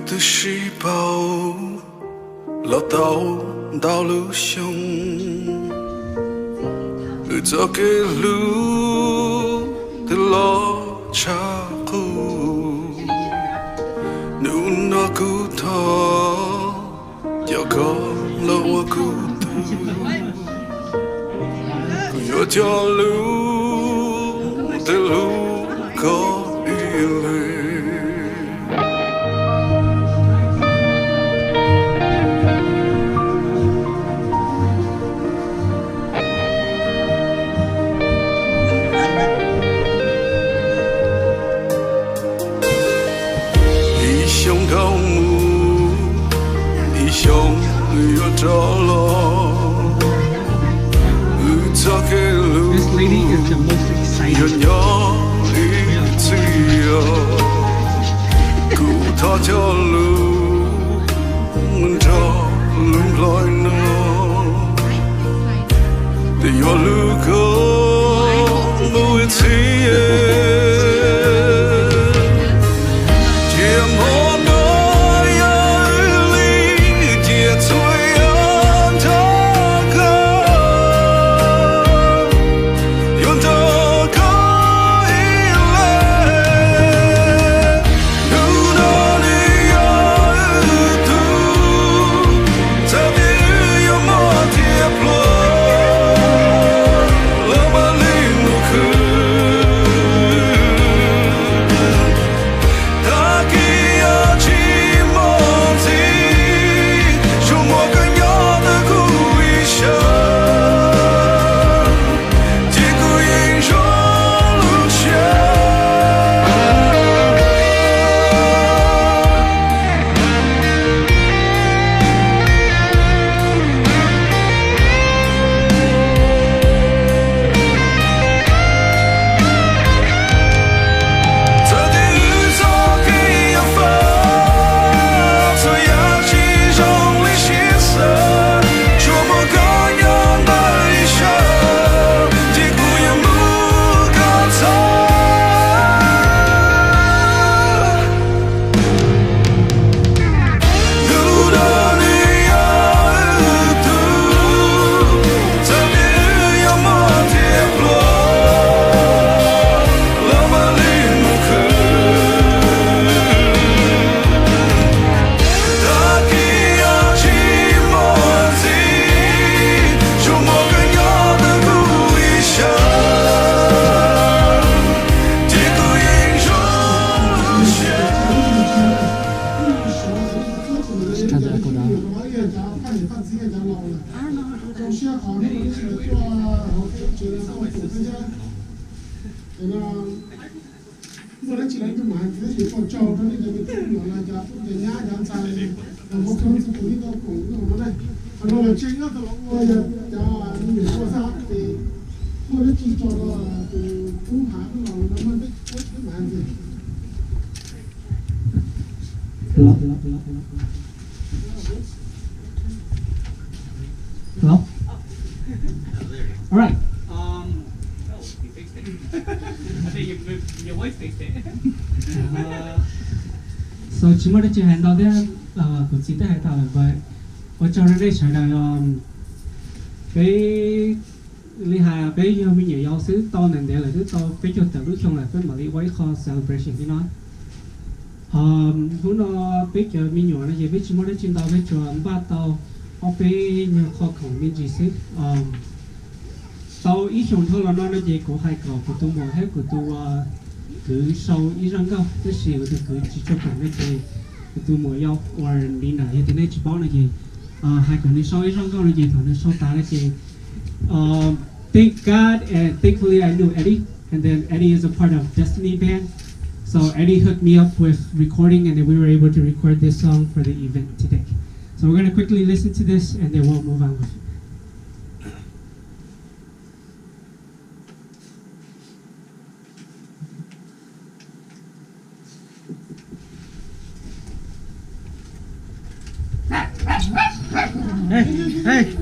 的细胞，老到道路上，走给路的老茶壶，努那骨头，要搞了我骨头，有条路的路口一类。This lady is the most excited. Hello? All right. Oh, you fixed it. I think your voice fixed it. So chỉ mới chỉ hành đó đấy, cũng chỉ để tạo là vậy. Ở trong đây sẽ là cái lý hà cái mình nhiều giáo sư to nên để là thứ to cái cho tự lúc trong là cái mà đi quay call celebration thế nói. Hôm đó bây giờ mình nhiều là gì bây chỉ mới chỉ tao bây giờ ba tao ở bên nhiều khoของmình chỉ xí. Tao ý chung thôi là nó gì của hai cậu của tôi một hết của tôi cứ sau ý rằng câu cái gì của tôi cứ chỉ cho cả cái gì của tôi mỗi yêu hoặc đi nào như thế này chỉ bảo là gì hai cậu đi sau ý rằng câu là gì thằng nó sau ta là gì thank God and thankfully I knew Eddie and then Eddie is a part of Destiny Band, so Eddie hooked me up with recording and then we were able to record this song for the event today. So we're going to quickly listen to this and then we'll move on with it. Hey!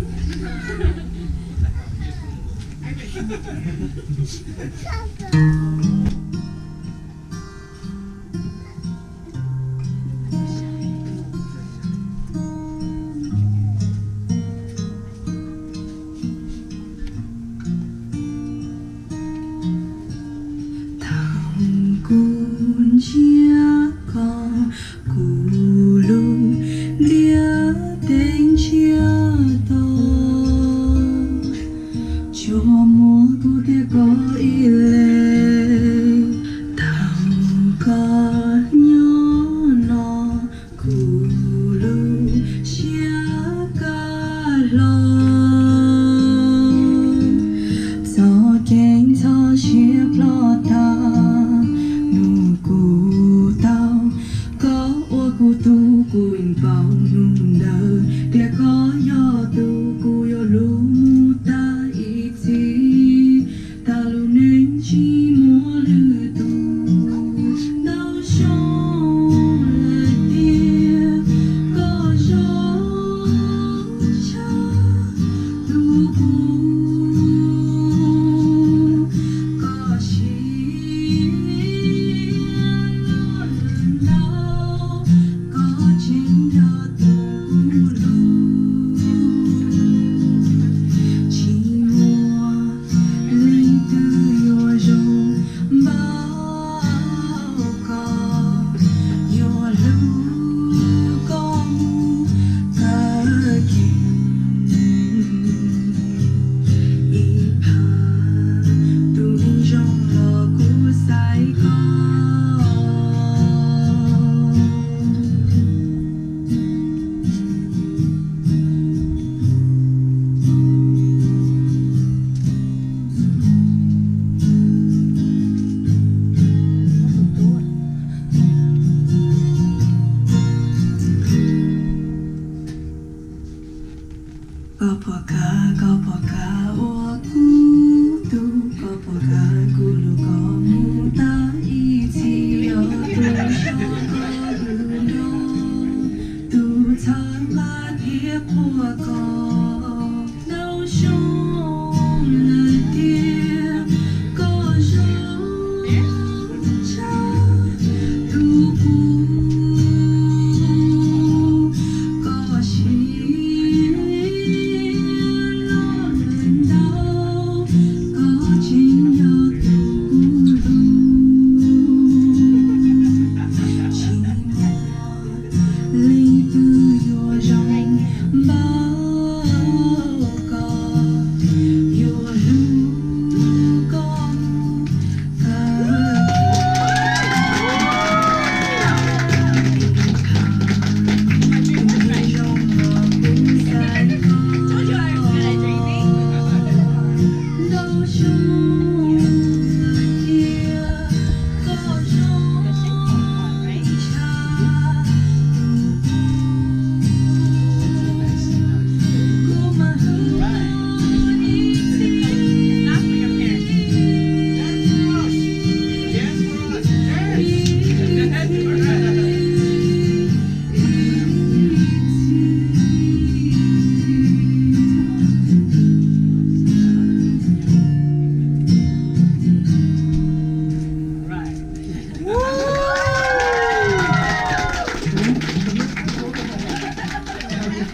cô tu cô in bao nung đời để có yo tu cô yo lu mu ta ít gì ta lu nên chỉ mua lư tu đau sông là tia có gió cha tu cô có chi lo lần đau có chính đó tu lu chỉ mua linh tư yo rong bao có yo lu có mu cả kim y pa tu ninh rong lo cu sai có có bỏ cả ô cu tu có bỏ cả cu lu có mu ta y chi yo tu cho có lu do tu tham la thiệp hoa có đau sông lần tia có gió cha tu cu có chi lo lần đau có chính do tu lu chỉ mua linh tư yo rong bao có yo lu có mu cả đau sông là tia có gió cha cô mà hứa đi tìm Not for your parents. Yes, for us. Yes.